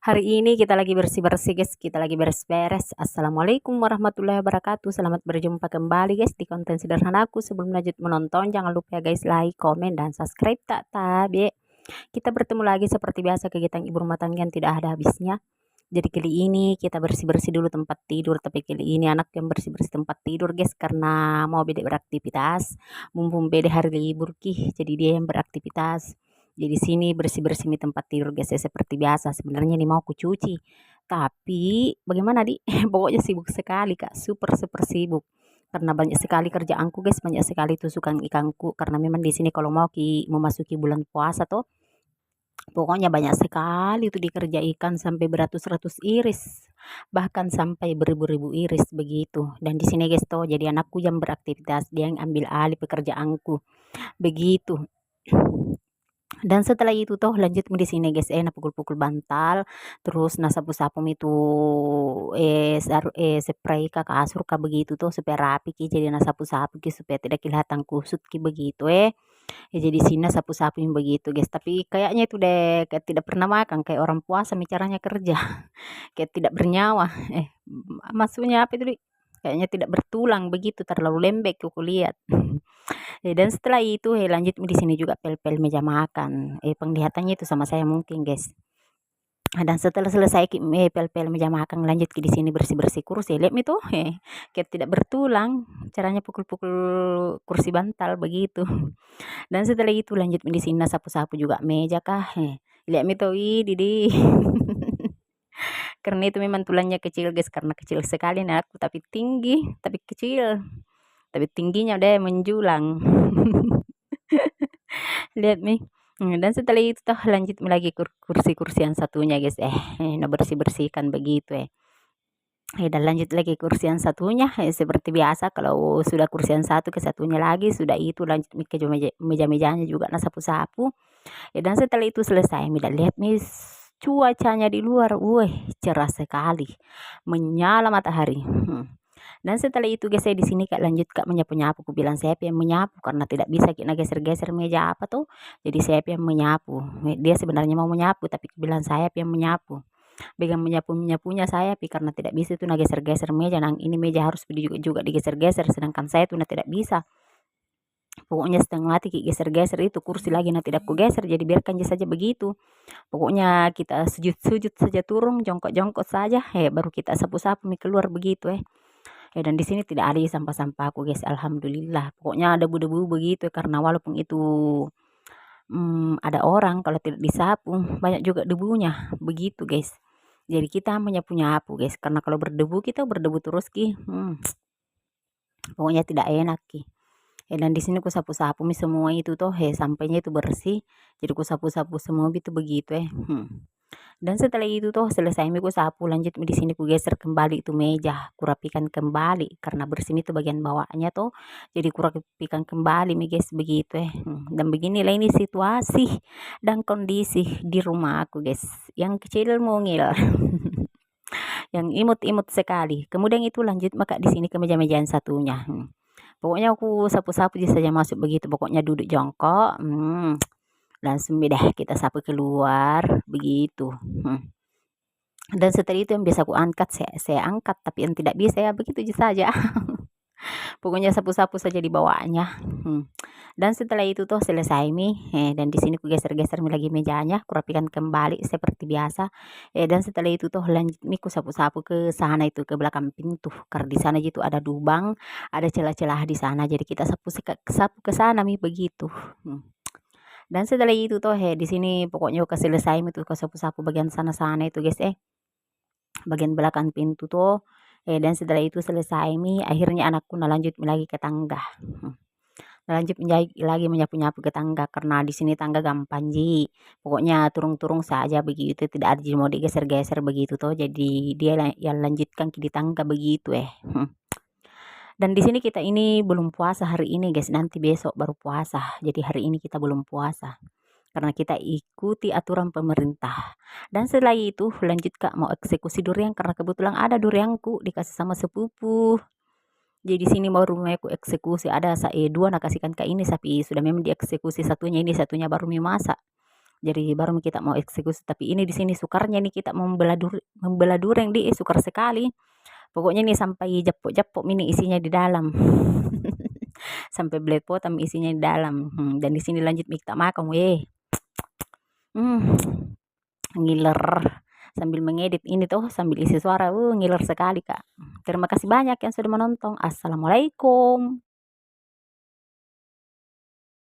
Hari ini kita lagi bersih-bersih guys, kita lagi beres-beres. Assalamualaikum warahmatullahi wabarakatuh. Selamat berjumpa kembali guys di konten sederhanaku. Sebelum lanjut menonton, jangan lupa ya guys like, komen, dan subscribe tak tabe. Kita bertemu lagi seperti biasa kegiatan ibu rumah tangga yang tidak ada habisnya. Jadi kali ini kita bersih-bersih dulu tempat tidur, tapi kali ini anak yang bersih-bersih tempat tidur guys karena mau beda beraktivitas. Mumpung beda hari libur jadi dia yang beraktivitas. Jadi sini bersih-bersih di tempat tidur guys ya, seperti biasa. Sebenarnya ini mau aku cuci. Tapi bagaimana di? Pokoknya sibuk sekali Kak, super super sibuk. Karena banyak sekali kerjaanku guys, banyak sekali tusukan ikanku karena memang di sini kalau memasuki bulan puasa tuh pokoknya banyak sekali tuh dikerja ikan sampai beratus-ratus iris, bahkan sampai beribu-ribu iris begitu. Dan di sini guys tuh jadi anakku yang beraktivitas, dia yang ambil alih pekerjaanku begitu. Dan setelah itu toh lanjut di sini guys na pukul-pukul bantal terus sapu-sapu itu spray ka kasur ka begitu toh supaya rapi ki jadi sapu-sapu ki supaya tidak kelihatan kusut ki begitu ya jadi sini sapu-sapu yang begitu guys tapi kayaknya itu deh kayak tidak pernah makan kayak orang puasa caranya kerja kayak tidak bernyawa maksudnya apa itu Dik? Kayaknya tidak bertulang begitu terlalu lembek aku lihat. Dan setelah itu lanjut di sini juga pel-pel meja makan. Penglihatannya itu sama saya mungkin guys. Dan setelah selesai pel-pel meja makan lanjut di sini bersih-bersih kursi. Lihat itu kayak tidak bertulang. Caranya pukul-pukul kursi bantal begitu. Dan setelah itu lanjut di sini sapu-sapu juga meja kah. Lihat itu Didi. Karena itu memang tulangnya kecil guys karena kecil sekali aku tapi tinggi tapi kecil tapi tingginya udah menjulang. Lihat nih. Dan setelah itu toh lanjut lagi kursi-kursi yang satunya guys nah bersih-bersihkan begitu dan lanjut lagi kursi yang satunya seperti biasa kalau sudah kursi yang satu ke satunya lagi sudah itu lanjut ke meja-mejanya juga sapu-sapu dan setelah itu selesai lihat nih cuacanya di luar cerah sekali menyala matahari. Dan setelah itu guys saya di sini Kak lanjut Kak menyapu-nyapu. Aku bilang saya yang menyapu karena tidak bisa kita geser-geser meja apa tuh. Jadi saya yang menyapu. Dia sebenarnya mau menyapu tapi aku bilang saya yang menyapu. Pegang menyapunya saya karena tidak bisa tuh geser-geser meja. Nang ini meja harus juga digeser-geser sedangkan saya tuh tidak bisa. Pokoknya setengah mati geser-geser itu kursi lagi tidak ku geser jadi biarkan saja begitu. Pokoknya kita sujud-sujud saja turun jongkok-jongkok saja baru kita sapu-sapu keluar begitu dan di sini tidak ada sampah-sampah aku guys alhamdulillah pokoknya ada debu-debu begitu karena walaupun itu ada orang kalau tidak disapu banyak juga debunya begitu guys jadi kita menyapu-nyapu guys karena kalau berdebu kita berdebu terus pokoknya tidak enak dan di sini ku sapu-sapu semua itu tuh sampainya itu bersih jadi ku sapu-sapu semua itu begitu dan setelah itu tuh selesai ku sapu lanjut di sini ku geser kembali itu meja kurapikan kembali karena bersih itu bagian bawahnya tuh jadi kurapikan kembali guys begitu dan beginilah ini situasi dan kondisi di rumah aku guys yang kecil mungil yang imut-imut sekali kemudian itu lanjut maka di sini ke meja-meja yang satunya pokoknya aku sapu-sapu saja masuk begitu pokoknya duduk jongkok langsung deh kita sapu keluar begitu dan setelah itu yang biasa aku angkat saya angkat tapi yang tidak bisa begitu saja pokoknya sapu-sapu saja di bawahnya dan setelah itu tuh selesai dan di sini aku geser-geser lagi mejanya kurapikan kembali seperti biasa dan setelah itu tuh lanjut ku sapu-sapu ke sana itu ke belakang pintu karena di sana gitu ada lubang ada celah-celah di sana jadi kita sapu ke sana begitu dan setelah itu tuh di sini pokoknya udah selesai itu ke sapu-sapu bagian sana-sana itu guys bagian belakang pintu tuh dan setelah itu selesai akhirnya anakku lanjut lagi ke tangga lanjut lagi menyapu-nyapu ke tangga karena di sini tangga gampang pokoknya turung-turung saja begitu tidak ada mau digeser-geser begitu tuh jadi dia yang lanjutkan di tangga begitu dan di sini kita ini belum puasa hari ini guys nanti besok baru puasa jadi hari ini kita belum puasa karena kita ikuti aturan pemerintah dan setelah itu lanjut Kak mau eksekusi durian karena kebetulan ada durianku dikasih sama sepupu jadi sini mau rumah aku eksekusi ada dua nak kasihkan ke ini tapi sudah memang dieksekusi satunya ini satunya baru masak Jadi baru kita mau eksekusi, tapi ini di sini sukarnya nih kita mau membelah dureng di sukar sekali. Pokoknya nih sampai japok-japok ini isinya di dalam. Sampai belepotan isinya di dalam. Dan di sini lanjut kita makan, weh. Ngiler sambil mengedit ini tuh, sambil isi suara, ngiler sekali, Kak. Terima kasih banyak yang sudah menonton. Assalamualaikum.